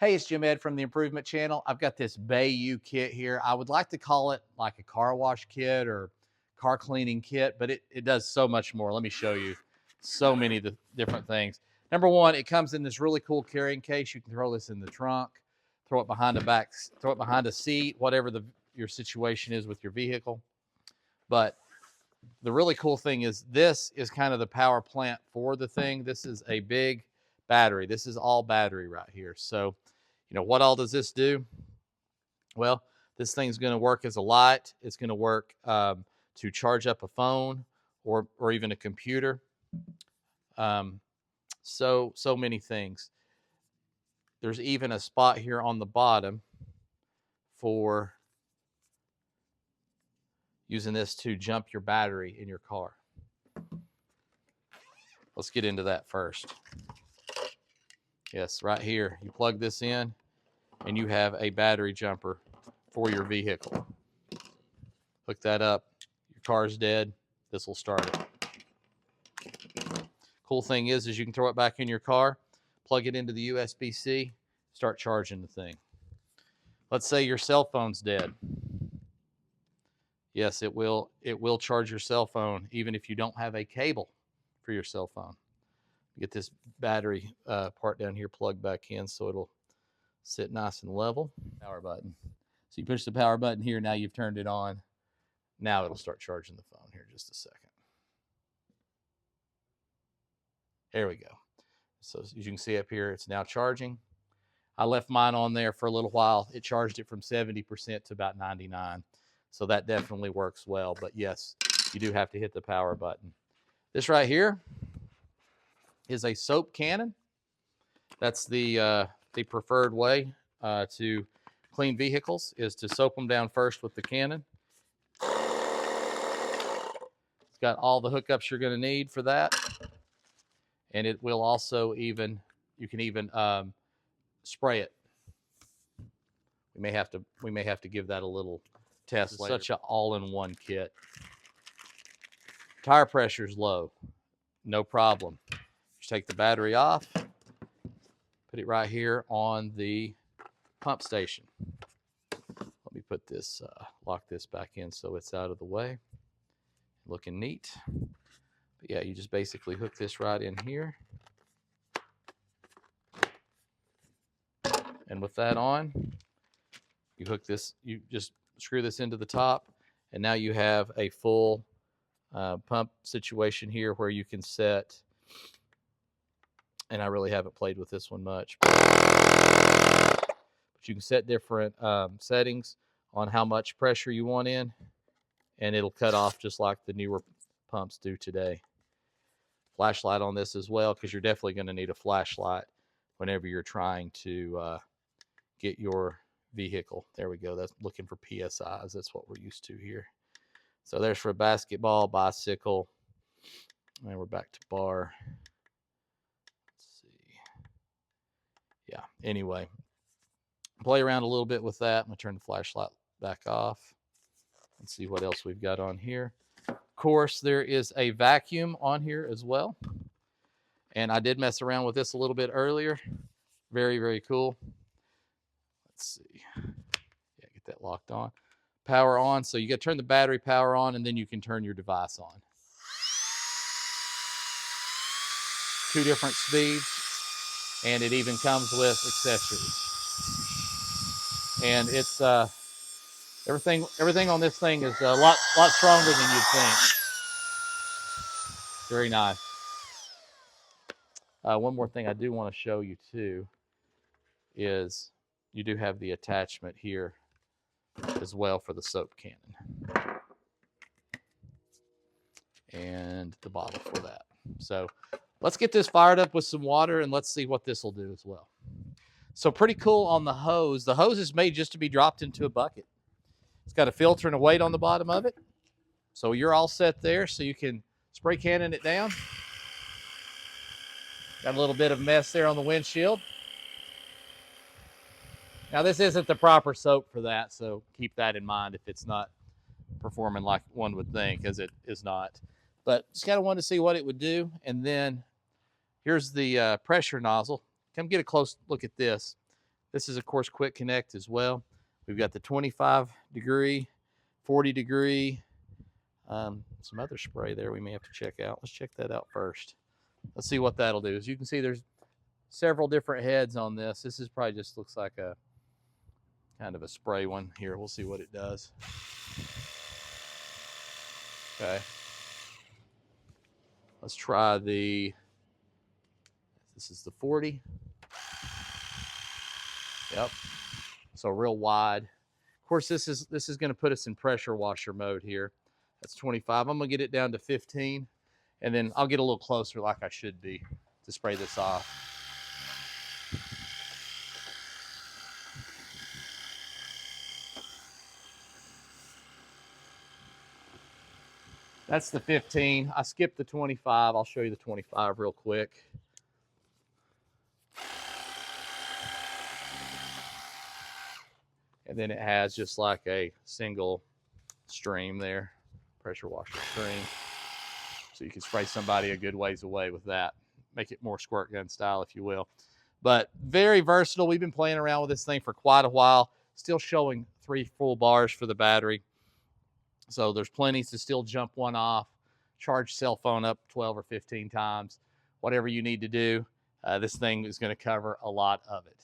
Hey, it's Jim Ed from the Improvement Channel. I've got this BAYU kit here. I would like to call it like a car wash kit or car cleaning kit, but it does so much more. Let me show you so many of the different things. Number one, it comes in this really cool carrying case. You can throw this in the trunk, throw it behind the back, throw it behind a seat, whatever your situation is with your vehicle. But the really cool thing is this is kind of the power plant for the thing. This is a big battery. This is all battery right here. So, what all does this do? Well, this thing's going to work as a light. It's going to work to charge up a phone or even a computer. So many things. There's even a spot here on the bottom for using this to jump your battery in your car. Let's get into that first. Yes, right here. You plug this in and you have a battery jumper for your vehicle. Hook that up. Your car's dead. This will start it. Cool thing is you can throw it back in your car, plug it into the USB-C, start charging the thing. Let's say your cell phone's dead. Yes, it will charge your cell phone even if you don't have a cable for your cell phone. Get this battery part down here plugged back in so it'll sit nice and level. Power button. So you push the power button here, now you've turned it on. Now it'll start charging the phone here in just a second. There we go. So as you can see up here, it's now charging. I left mine on there for a little while. It charged it from 70% to about 99%. So that definitely works well. But yes, you do have to hit the power button. This right here is a soap cannon. That's the preferred way to clean vehicles, is to soap them down first with the cannon. It's got all the hookups you're going to need for that. And it will also you can even spray it. We may have to give that a little test later. Such an all-in-one kit. Tire pressure is low, no problem. Just take the battery off, put it right here on the pump station. Let me put this, lock this back in so it's out of the way. Looking neat. But yeah, you just basically hook this right in here. And with that on, you hook this, you just screw this into the top, and now you have a full pump situation here where you can set, and I really haven't played with this one much, but you can set different settings on how much pressure you want in, and it'll cut off just like the newer pumps do today. Flashlight on this as well, because you're definitely going to need a flashlight whenever you're trying to get your vehicle. There we go. That's looking for PSIs. That's what we're used to here. So there's for a basketball, bicycle, and we're back to bar. Let's see. Yeah, anyway, play around a little bit with that. I'm going to turn the flashlight back off and see what else we've got on here. Of course, there is a vacuum on here as well. And I did mess around with this a little bit earlier. Very, very cool. Let's see. Yeah, get that locked on. Power on. So you got to turn the battery power on, and then you can turn your device on. 2 different speeds, and it even comes with accessories. And it's everything on this thing is a lot stronger than you'd think. Very nice. One more thing I do want to show you too is you do have the attachment here as well for the soap cannon and the bottle for that. So let's get this fired up with some water and let's see what this will do as well. So pretty cool on the hose. The hose is made just to be dropped into a bucket. It's got a filter and a weight on the bottom of it. So you're all set there, so you can spray cannon it down. Got a little bit of mess there on the windshield. Now this isn't the proper soap for that, so keep that in mind if it's not performing like one would think, as it is not. But just kind of wanted to see what it would do. And then here's the pressure nozzle. Come get a close look at this. This is, of course, quick connect as well. We've got the 25-degree, 40-degree, some other spray there we may have to check out. Let's check that out first. Let's see what that'll do. As you can see, there's several different heads on this. This is probably just looks like a kind of a spray one. Here, we'll see what it does. Okay. Let's try this is the 40. Yep. So real wide. Of course, this is going to put us in pressure washer mode here. That's 25. I'm going to get it down to 15, and then I'll get a little closer like I should be to spray this off. That's the 15. I skipped the 25. I'll show you the 25 real quick. And then it has just like a single stream there, pressure washer stream. So you can spray somebody a good ways away with that. Make it more squirt gun style, if you will. But very versatile. We've been playing around with this thing for quite a while. Still showing 3 full bars for the battery. So there's plenty to still jump one off, charge cell phone up 12 or 15 times, whatever you need to do. This thing is going to cover a lot of it.